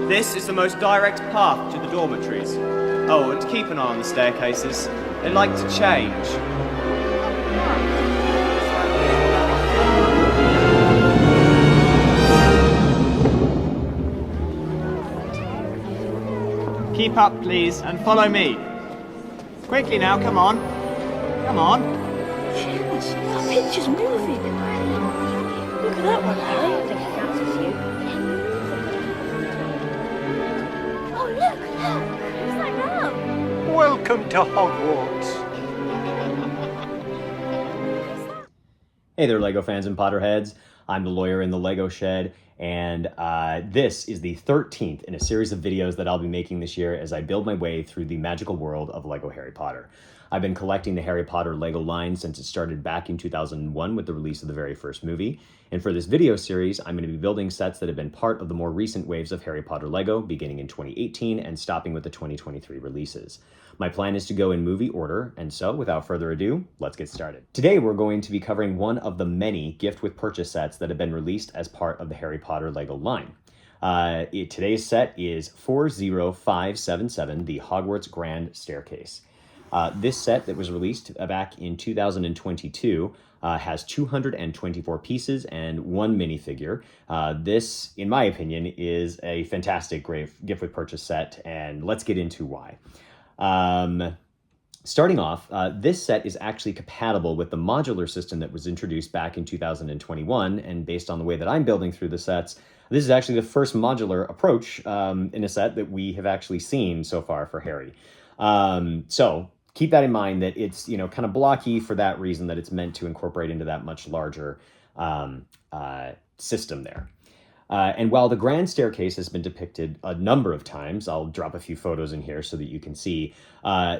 This is the most direct path to the dormitories. Oh, and keep an eye on the staircases. They like to change. Keep up, please, and follow me. Quickly now, come on. Come on. Yes, that picture's moving. Look at that one, Harry. I think it counts as you. Oh, look. Who's that girl? Welcome to Hogwarts. Hey there, LEGO fans and Potterheads. I'm the lawyer in the LEGO shed, and this is the 13th in a series of videos that I'll be making this year as I build my way through the magical world of LEGO Harry Potter. I've been collecting the Harry Potter LEGO line since it started back in 2001 with the release of the very first movie. And for this video series, I'm going to be building sets that have been part of the more recent waves of Harry Potter LEGO, beginning in 2018 and stopping with the 2023 releases. My plan is to go in movie order, and so without further ado, let's get started. Today we're going to be covering one of the many gift with purchase sets that have been released as part of the Harry Potter LEGO line. Today's set is 40577, the Hogwarts Grand Staircase. This set that was released back in 2022 has 224 pieces and one minifigure. This, in my opinion, is a fantastic gift with purchase set, and let's get into why. Starting off, this set is actually compatible with the modular system that was introduced back in 2021, and based on the way that I'm building through the sets, this is actually the first modular approach in a set that we have actually seen so far for Harry. So keep that in mind, that it's, kind of blocky for that reason, that it's meant to incorporate into that much larger system there. And while the grand staircase has been depicted a number of times, I'll drop a few photos in here so that you can see,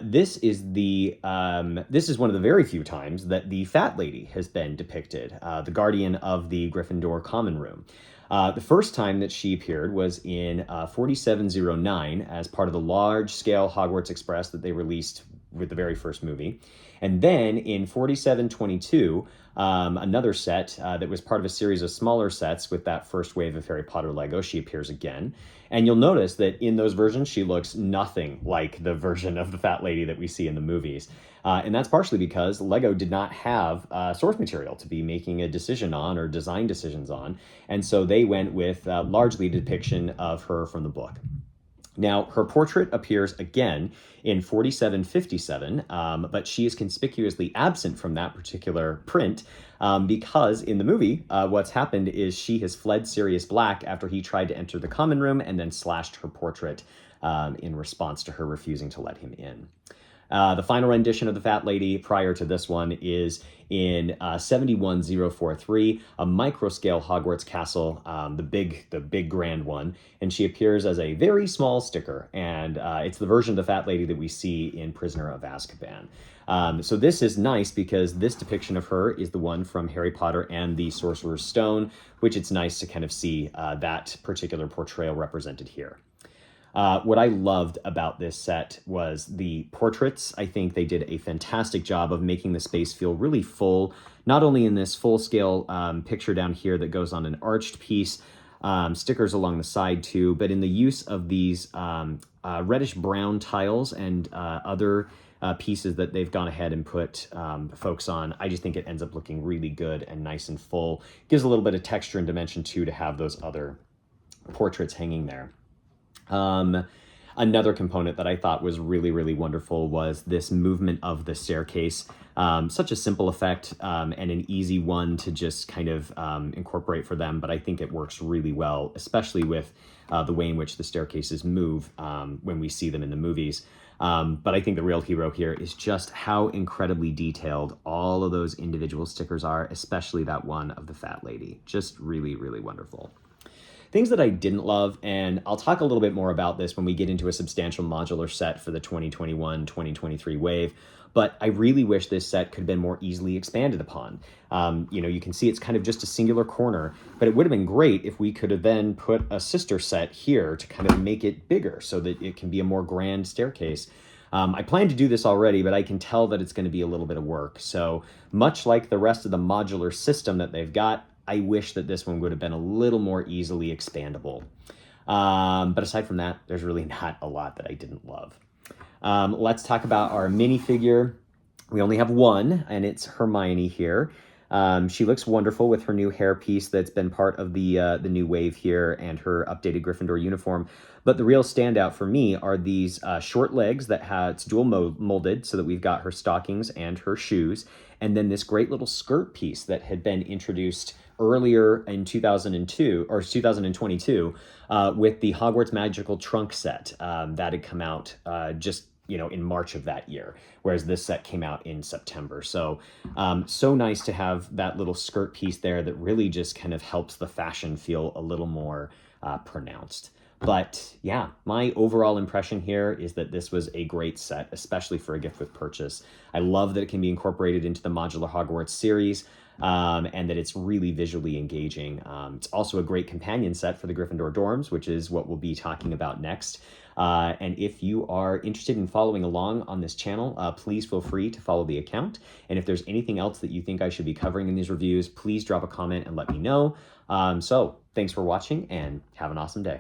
this is one of the very few times that the Fat Lady has been depicted, the guardian of the Gryffindor common room. The first time that she appeared was in 4709 as part of the large-scale Hogwarts Express that they released with the very first movie. And then in 4722, another set that was part of a series of smaller sets with that first wave of Harry Potter LEGO, she appears again. And you'll notice that in those versions, she looks nothing like the version of the Fat Lady that we see in the movies. And that's partially because LEGO did not have source material to be making a decision on or design decisions on. And so they went with largely depiction of her from the book. Now, her portrait appears again in 4757, but she is conspicuously absent from that particular print because in the movie, what's happened is she has fled Sirius Black after he tried to enter the common room and then slashed her portrait in response to her refusing to let him in. The final rendition of the Fat Lady prior to this one is in 71043, a micro-scale Hogwarts castle, the big grand one, and she appears as a very small sticker, and it's the version of the Fat Lady that we see in Prisoner of Azkaban. So this is nice because this depiction of her is the one from Harry Potter and the Sorcerer's Stone, which it's nice to kind of see that particular portrayal represented here. What I loved about this set was the portraits. I think they did a fantastic job of making the space feel really full, not only in this full-scale picture down here that goes on an arched piece, stickers along the side too, but in the use of these reddish-brown tiles and other pieces that they've gone ahead and put folks on. I just think it ends up looking really good and nice and full. Gives a little bit of texture and dimension too to have those other portraits hanging there. Another component that I thought was really, really wonderful was this movement of the staircase. Such a simple effect and an easy one to just kind of incorporate for them, but I think it works really well, especially with the way in which the staircases move when we see them in the movies. But I think the real hero here is just how incredibly detailed all of those individual stickers are, especially that one of the Fat Lady. Just really, really wonderful. Things that I didn't love, and I'll talk a little bit more about this when we get into a substantial modular set for the 2021-2023 wave, but I really wish this set could have been more easily expanded upon. You can see it's kind of just a singular corner, but it would have been great if we could have then put a sister set here to kind of make it bigger so that it can be a more grand staircase. I plan to do this already, but I can tell that it's going to be a little bit of work. So much like the rest of the modular system that they've got, I wish that this one would have been a little more easily expandable. But aside from that, there's really not a lot that I didn't love. Let's talk about our minifigure. We only have one, and it's Hermione here. She looks wonderful with her new hairpiece that's been part of the new wave here and her updated Gryffindor uniform. But the real standout for me are these short legs that it's dual molded, so that we've got her stockings and her shoes, and then this great little skirt piece that had been introduced earlier in 2002 or 2022 with the Hogwarts Magical Trunk set that had come out just in March of that year, whereas this set came out in September. So, so nice to have that little skirt piece there that really just kind of helps the fashion feel a little more pronounced. But yeah, my overall impression here is that this was a great set, especially for a gift with purchase. I love that it can be incorporated into the Modular Hogwarts series, and that it's really visually engaging. It's also a great companion set for the Gryffindor dorms, which is what we'll be talking about next. And if you are interested in following along on this channel, please feel free to follow the account. And if there's anything else that you think I should be covering in these reviews, please drop a comment and let me know. So thanks for watching and have an awesome day.